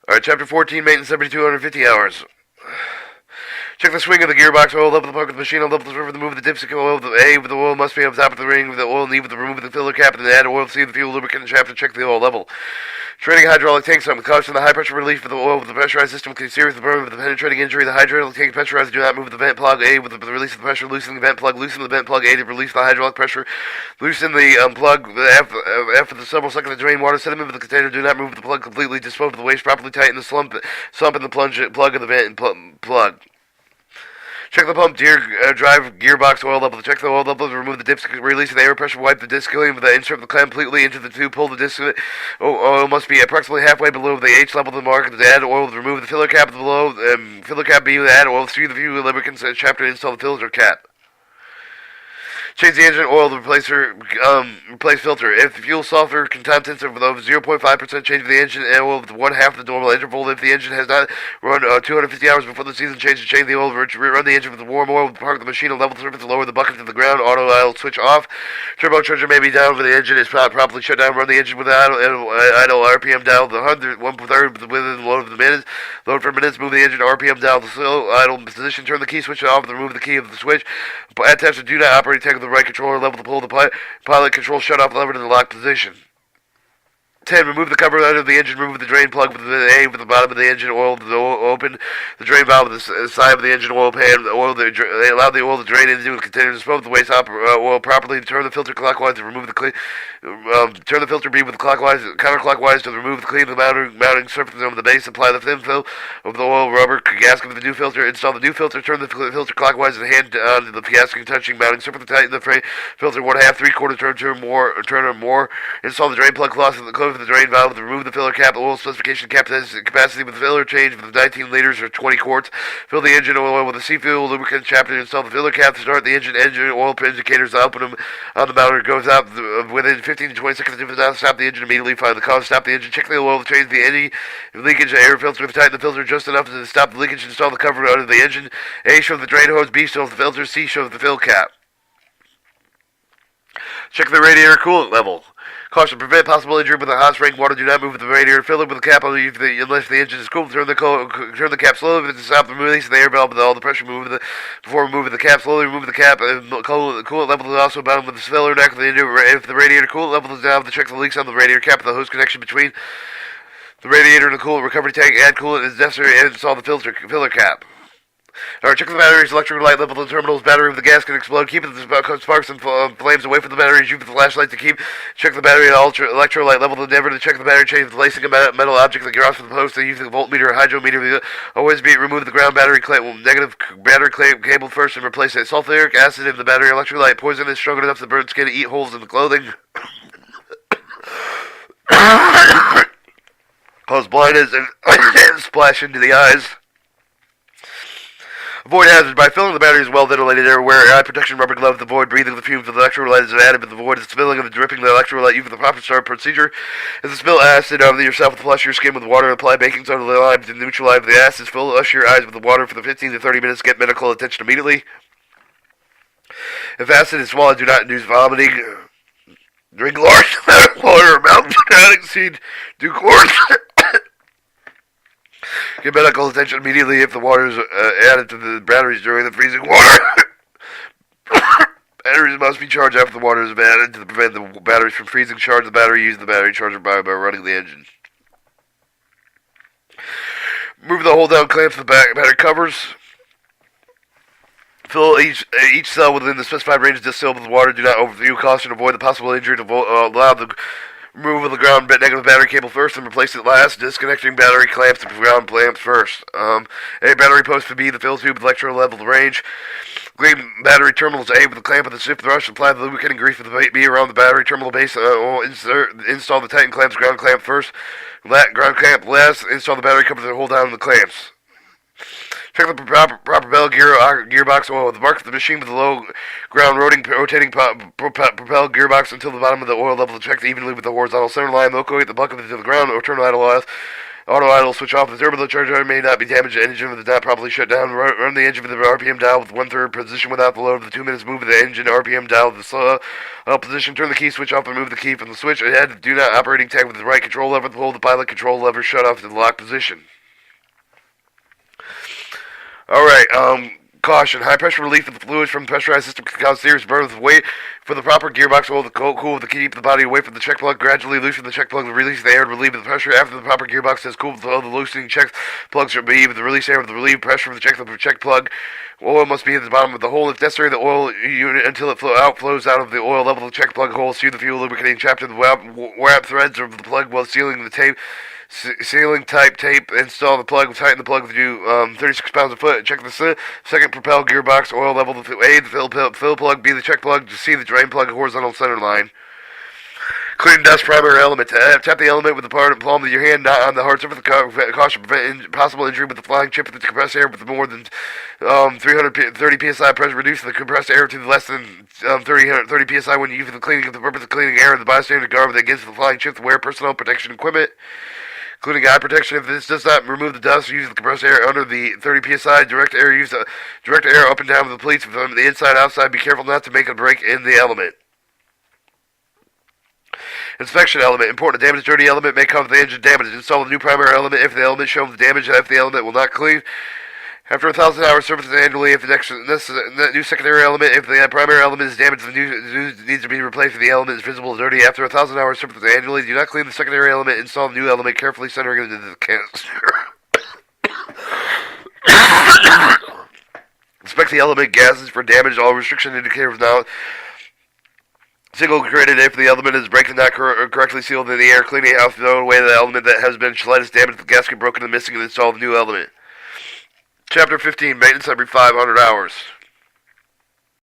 Alright, Chapter 14, Maintenance every 250 hours. Check the swing of the gearbox oil, level the plug of the machine, level the river, the move of the dipstick oil, the A with the oil must be on top of the ring, with the oil need with the remove the filler cap, and then add oil, see the fuel, lubricant, and shaft to check the oil level. Training hydraulic tank with caution, the high pressure relief of the oil with the pressurized system can serious the burn with the penetrating injury. The hydraulic tank pressurized, do not move the vent plug. A with the release of the pressure, loosen the vent plug, loosen the vent plug. A to release the hydraulic pressure, loosen the plug. After the several seconds of drain water, sediment with the container, do not move the plug completely, dispose of the waste properly, tighten the sump in the plug of the vent and plug. Check the pump, drive, gearbox, oil level. Check the oil level to remove the disc, release the air pressure, wipe the disc clean with the insert the clamp completely into the tube, pull the disc. Oil must be approximately halfway below the H level of the mark. Add oil to remove the filler cap below. Filler cap B, add oil through the fuel lubricants, chapter to install the filter cap. Change the engine oil to replace filter. If the fuel sulfur contents of 0.5%, change the engine oil with 1/2 of the normal interval. If the engine has not run 250 hours before the season change the oil. Run the engine with warm oil. Park the machine on level surface. Lower the bucket to the ground. Auto idle switch off. Turbocharger may be down when the engine is properly shut down. Run the engine with idle RPM down to 1/3 within the load of the minutes. Load for minutes. Move the engine RPM down to slow idle position. Turn the key switch off. Remove the key of the switch. Attach the do not operate tank with the right controller level to pull the pilot control shut off lever to the lock position. 10. Remove the cover out of the engine. Remove the drain plug with the A with the bottom of the engine oil. Open the drain valve with the side of the engine oil pan. They allow the oil to drain into the container. Dispose of the waste oil properly. Turn the filter clockwise to remove the clean. Turn the filter bead with counterclockwise to remove the clean. The mounting surface over the base. Apply the thin film over the oil rubber gasket with the new filter. Install the new filter. Turn the filter clockwise and hand onto the gasket touching mounting surface. Tighten the frame filter 1/2, 3/4 turn or more. Install the drain plug cloth and close the drain valve. Remove the filler cap. Oil specification capacity with the filler change with 19 liters or 20 quarts. Fill the engine oil with the sea fuel lubricant chapter. Install the filler cap to start the engine oil indicators. Open them on the mounter. Goes out within 15 to 20 seconds. If it's not, stop the engine immediately. Find the cause. Stop the engine. Check the oil change the any leakage air filter. Tighten the filter just enough to stop the leakage. Install the cover under the engine. A shows the drain hose. B shows the filter. C shows the fill cap. Check the radiator coolant level. Caution, prevent possible injury with a hot spring water. Do not move the radiator. Fill it with the cap unless the engine is cool. Turn the cap slowly to stop the release of the air valve with all the pressure before removing the cap. Slowly remove the cap. Coolant level is also bound with the filler neck. If the radiator coolant level is down, to check the leaks on the radiator cap. The hose connection between the radiator and the coolant recovery tank. Add coolant is necessary and install the filler cap. Alright, check the batteries, electrolyte level in the terminals, battery with the gas can explode, keep the sparks and flames away from the batteries, use the flashlight to check the battery at electrolyte level, never to check the battery, change the lacing of metal object like off from the post, use the voltmeter or hydrometer, always remove the ground battery negative battery cable first and replace it. Sulfuric acid in the battery electrolyte, poison is strong enough to burn skin, eat holes in the clothing. Cause blindness and splash into the eyes. Avoid hazards by filling the batteries well ventilated air. Wear eye protection rubber gloves. Avoid breathing the fumes of the electrolyte is added, but avoid the spilling of the dripping the electrolyte. Use the proper start procedure. If you spill acid on yourself, flush your skin with water. Apply baking soda to the lime to neutralize the acids. Flush your eyes with the water for the 15 to 30 minutes. Get medical attention immediately. If acid is swallowed, do not induce vomiting. Drink large amount of water. Mouth do not exceed 2 quarts. Get medical attention immediately if the water is added to the batteries during the freezing water. Batteries must be charged after the water is added to prevent the batteries from freezing. Charge the battery. Use the battery charger by running the engine. Move the hold-down clamps to the battery covers. Fill each cell within the specified range of distill with water. Do not overview. Caution. Avoid the possible injury. Allow the remove the ground negative battery cable first and replace it last. Disconnecting battery clamps to ground clamps first. A battery post to B, the fill tube with electro level range. Clean battery terminals A with the clamp with the stiff brush. Apply the lubricating grease with the B around the battery terminal base. Install the Titan clamps, ground clamp first. Ground clamp last. Install the battery cover to hold down the clamps. Check the proper bell gearbox oil. The mark of the machine with the low ground rotating propel gearbox until the bottom of the oil level. Check evenly with the horizontal center line. Locate the bucket to the ground or turn idle off. Auto idle, switch off the turbocharger may not be damaged. The engine is not properly shut down. Run the engine with the RPM dial with 1/3 position without the load of the 2 minutes. Move the engine RPM dial with the slow position. Turn the key switch off and remove the key from the switch. Ahead, do not operating tag with the right control lever. Hold the pilot control lever shut off to the lock position. Alright, caution. High pressure relief of the fluids from the pressurized system can cause serious burn with weight. For the proper gearbox oil, the cool to keep the body away from the check plug. Gradually loosen the check plug to release the air to relieve the pressure. After the proper gearbox has cooled, the loosening check plugs should be with the release air with the relieve pressure from the check plug. Oil must be at the bottom of the hole. If necessary, the oil unit until it flows out of the oil level the check plug hole. Seal the fuel lubricating trapped in the wrap threads of the plug while sealing the tape. Sealing type tape. Install the plug. Tighten the plug with 36 pounds a foot. Check the second propel gearbox oil level. A, the fill plug. B, the check plug. To C, the drain plug horizontal center line. Clean dust primary element. Tap the element with the palm of your hand, not on the hard surface. Caution prevent possible injury with the flying chip with the compressed air with more than 330 psi pressure. Reduce the compressed air to less than 30 psi when you use the cleaning of the purpose of cleaning air. The bystander guard against the flying chip. Wear personal protection equipment, including eye protection. If this does not remove the dust, use the compressed air under the 30 psi. Direct air up and down with the pleats from the inside outside. Be careful not to make a break in the element. Inspection element. Important. A damaged dirty element may cause the engine damage. Install the new primary element if the element shows the damage. If the element will not clean. After 1,000 hours service annually, if the new secondary element, if the primary element is damaged, the new needs to be replaced if the element is visible as dirty. After 1,000 hours service annually, do not clean the secondary element. Install the new element, carefully centering it into the canister. Inspect the element gases for damage. All restriction indicators now. Single created if the element is breaking not correctly sealed in the air. Cleaning out, throw away the element that has been slightest damage, the gasket broken and missing, and install the new element. Chapter 15, maintenance every 500 hours.